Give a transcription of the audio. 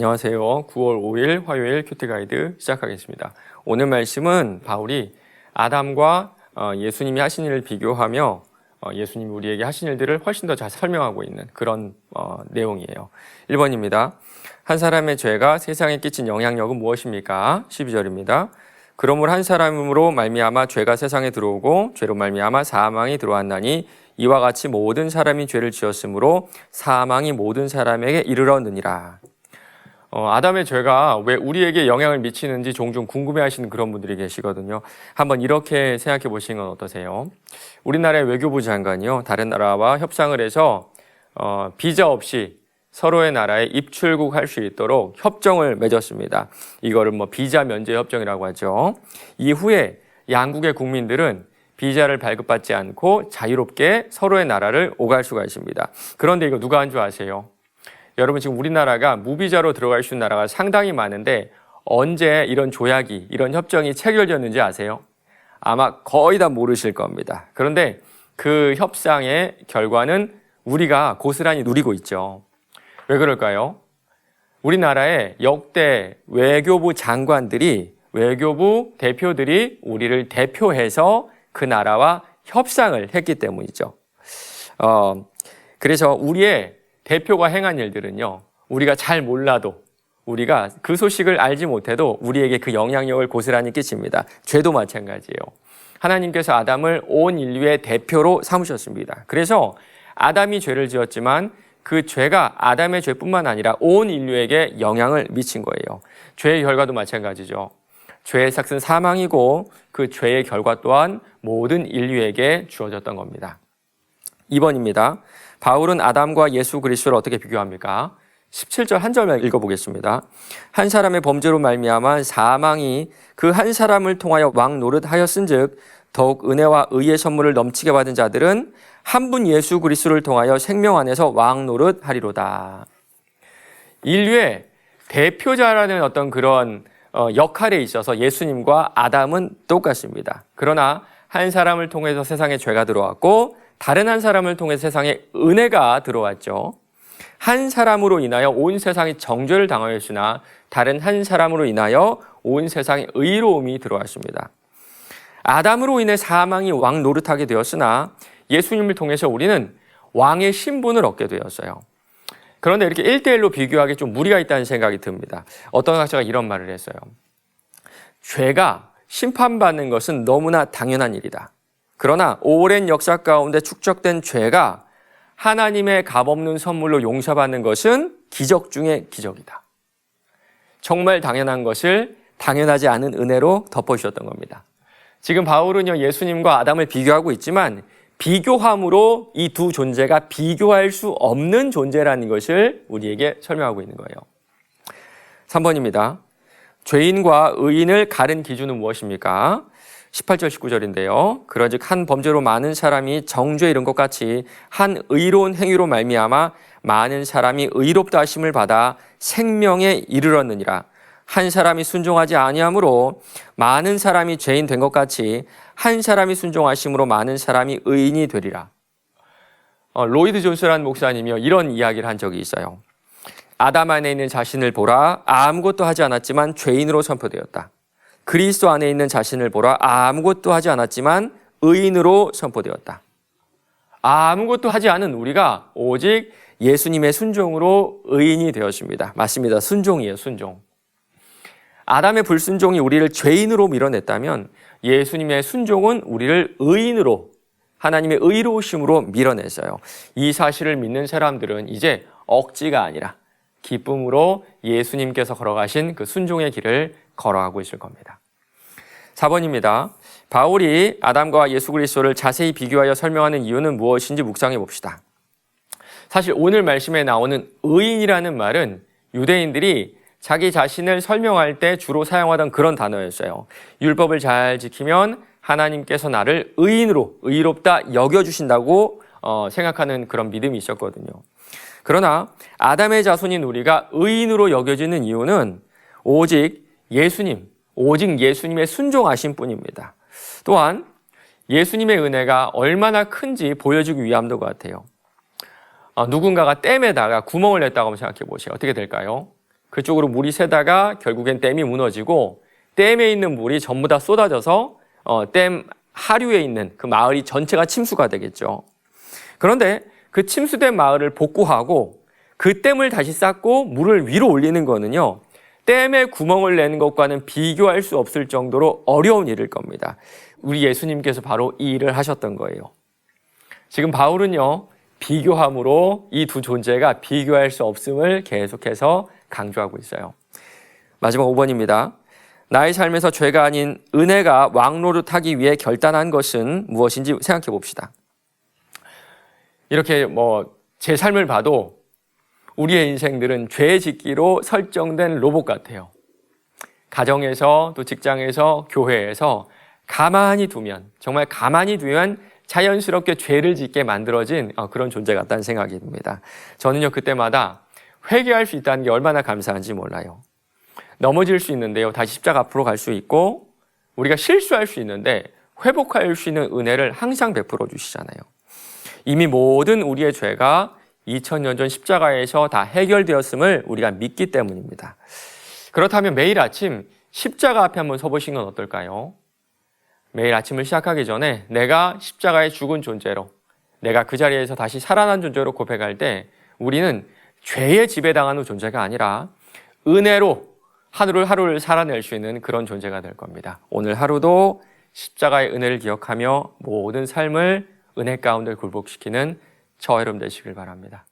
안녕하세요. 9월 5일 화요일 큐티 가이드 시작하겠습니다. 오늘 말씀은 바울이 아담과 예수님이 하신 일을 비교하며 예수님이 우리에게 하신 일들을 훨씬 더 잘 설명하고 있는 그런 내용이에요. 1번입니다. 한 사람의 죄가 세상에 끼친 영향력은 무엇입니까? 12절입니다. 그러므로 한 사람으로 말미암아 죄가 세상에 들어오고 죄로 말미암아 사망이 들어왔나니 이와 같이 모든 사람이 죄를 지었으므로 사망이 모든 사람에게 이르렀느니라. 아담의 죄가 왜 우리에게 영향을 미치는지 종종 궁금해하시는 그런 분들이 계시거든요. 한번 이렇게 생각해 보시는 건 어떠세요? 우리나라의 외교부 장관이요, 다른 나라와 협상을 해서 비자 없이 서로의 나라에 입출국할 수 있도록 협정을 맺었습니다. 이거를 비자 면제 협정이라고 하죠. 이후에 양국의 국민들은 비자를 발급받지 않고 자유롭게 서로의 나라를 오갈 수가 있습니다. 그런데 이거 누가 한 줄 아세요? 여러분, 지금 우리나라가 무비자로 들어갈 수 있는 나라가 상당히 많은데 언제 이런 조약이, 이런 협정이 체결되었는지 아세요? 아마 거의 다 모르실 겁니다. 그런데 그 협상의 결과는 우리가 고스란히 누리고 있죠. 왜 그럴까요? 우리나라의 역대 외교부 장관들이, 외교부 대표들이 우리를 대표해서 그 나라와 협상을 했기 때문이죠. 그래서 우리의 대표가 행한 일들은요, 우리가 잘 몰라도, 우리가 그 소식을 알지 못해도 우리에게 그 영향력을 고스란히 끼칩니다. 죄도 마찬가지예요. 하나님께서 아담을 온 인류의 대표로 삼으셨습니다. 그래서 아담이 죄를 지었지만 그 죄가 아담의 죄뿐만 아니라 온 인류에게 영향을 미친 거예요. 죄의 결과도 마찬가지죠. 죄의 삭은 사망이고 그 죄의 결과 또한 모든 인류에게 주어졌던 겁니다. 2번입니다. 바울은 아담과 예수 그리스도를 어떻게 비교합니까? 17절 한 절만 읽어보겠습니다. 한 사람의 범죄로 말미암아 사망이 그 한 사람을 통하여 왕 노릇하였은즉 더욱 은혜와 의의 선물을 넘치게 받은 자들은 한 분 예수 그리스도를 통하여 생명 안에서 왕 노릇하리로다. 인류의 대표자라는 어떤 그런 역할에 있어서 예수님과 아담은 똑같습니다. 그러나 한 사람을 통해서 세상에 죄가 들어왔고 다른 한 사람을 통해 세상에 은혜가 들어왔죠. 한 사람으로 인하여 온 세상이 정죄를 당하였으나 다른 한 사람으로 인하여 온 세상에 의로움이 들어왔습니다. 아담으로 인해 사망이 왕 노릇하게 되었으나 예수님을 통해서 우리는 왕의 신분을 얻게 되었어요. 그런데 이렇게 1대1로 비교하기 좀 무리가 있다는 생각이 듭니다. 어떤 학자가 이런 말을 했어요. 죄가 심판받는 것은 너무나 당연한 일이다. 그러나 오랜 역사 가운데 축적된 죄가 하나님의 값없는 선물로 용서받는 것은 기적 중의 기적이다. 정말 당연한 것을 당연하지 않은 은혜로 덮어주셨던 겁니다. 지금 바울은요, 예수님과 아담을 비교하고 있지만 비교함으로 이 두 존재가 비교할 수 없는 존재라는 것을 우리에게 설명하고 있는 거예요. 3번입니다. 죄인과 의인을 가른 기준은 무엇입니까? 18절 19절인데요. 그러즉 한 범죄로 많은 사람이 정죄에 이른 것 같이 한 의로운 행위로 말미암아 많은 사람이 의롭다 하심을 받아 생명에 이르렀느니라. 한 사람이 순종하지 아니함으로 많은 사람이 죄인 된 것 같이 한 사람이 순종하심으로 많은 사람이 의인이 되리라. 로이드 존스라는 목사님이요, 이런 이야기를 한 적이 있어요. 아담 안에 있는 자신을 보라. 아무것도 하지 않았지만 죄인으로 선포되었다. 그리스도 안에 있는 자신을 보라. 아무것도 하지 않았지만 의인으로 선포되었다. 아무것도 하지 않은 우리가 오직 예수님의 순종으로 의인이 되었습니다. 맞습니다. 순종이에요, 순종. 아담의 불순종이 우리를 죄인으로 밀어냈다면 예수님의 순종은 우리를 의인으로, 하나님의 의로우심으로 밀어냈어요. 이 사실을 믿는 사람들은 이제 억지가 아니라 기쁨으로 예수님께서 걸어가신 그 순종의 길을 걸어가고 있을 겁니다. 4번입니다. 바울이 아담과 예수 그리스도를 자세히 비교하여 설명하는 이유는 무엇인지 묵상해 봅시다. 사실 오늘 말씀에 나오는 의인이라는 말은 유대인들이 자기 자신을 설명할 때 주로 사용하던 그런 단어였어요. 율법을 잘 지키면 하나님께서 나를 의인으로, 의롭다 여겨주신다고 생각하는 그런 믿음이 있었거든요. 그러나 아담의 자손인 우리가 의인으로 여겨지는 이유는 오직 예수님의 순종하심 뿐입니다. 또한 예수님의 은혜가 얼마나 큰지 보여주기 위함도 같아요. 누군가가 댐에다가 구멍을 냈다고 한번 생각해 보세요. 어떻게 될까요? 그쪽으로 물이 새다가 결국엔 댐이 무너지고 댐에 있는 물이 전부 다 쏟아져서 댐 하류에 있는 그 마을이 전체가 침수가 되겠죠. 그런데 그 침수된 마을을 복구하고 그 댐을 다시 쌓고 물을 위로 올리는 거는요, 댐에 구멍을 내는 것과는 비교할 수 없을 정도로 어려운 일일 겁니다. 우리 예수님께서 바로 이 일을 하셨던 거예요. 지금 바울은요, 비교함으로 이 두 존재가 비교할 수 없음을 계속해서 강조하고 있어요. 마지막 5번입니다. 나의 삶에서 죄가 아닌 은혜가 왕노릇하기 위해 결단한 것은 무엇인지 생각해 봅시다. 이렇게 제 삶을 봐도 우리의 인생들은 죄 짓기로 설정된 로봇 같아요. 가정에서 또 직장에서 교회에서 가만히 두면, 정말 가만히 두면 자연스럽게 죄를 짓게 만들어진 그런 존재 같다는 생각이 듭니다. 저는요, 그때마다 회개할 수 있다는 게 얼마나 감사한지 몰라요. 넘어질 수 있는데요, 다시 십자가 앞으로 갈 수 있고, 우리가 실수할 수 있는데 회복할 수 있는 은혜를 항상 베풀어 주시잖아요. 이미 모든 우리의 죄가 2000년 전 십자가에서 다 해결되었음을 우리가 믿기 때문입니다. 그렇다면 매일 아침 십자가 앞에 한번 서보신 건 어떨까요? 매일 아침을 시작하기 전에 내가 십자가에 죽은 존재로, 내가 그 자리에서 다시 살아난 존재로 고백할 때 우리는 죄에 지배당하는 존재가 아니라 은혜로 하루를 살아낼 수 있는 그런 존재가 될 겁니다. 오늘 하루도 십자가의 은혜를 기억하며 모든 삶을 은혜 가운데 굴복시키는 저와 여러분 되시길 바랍니다.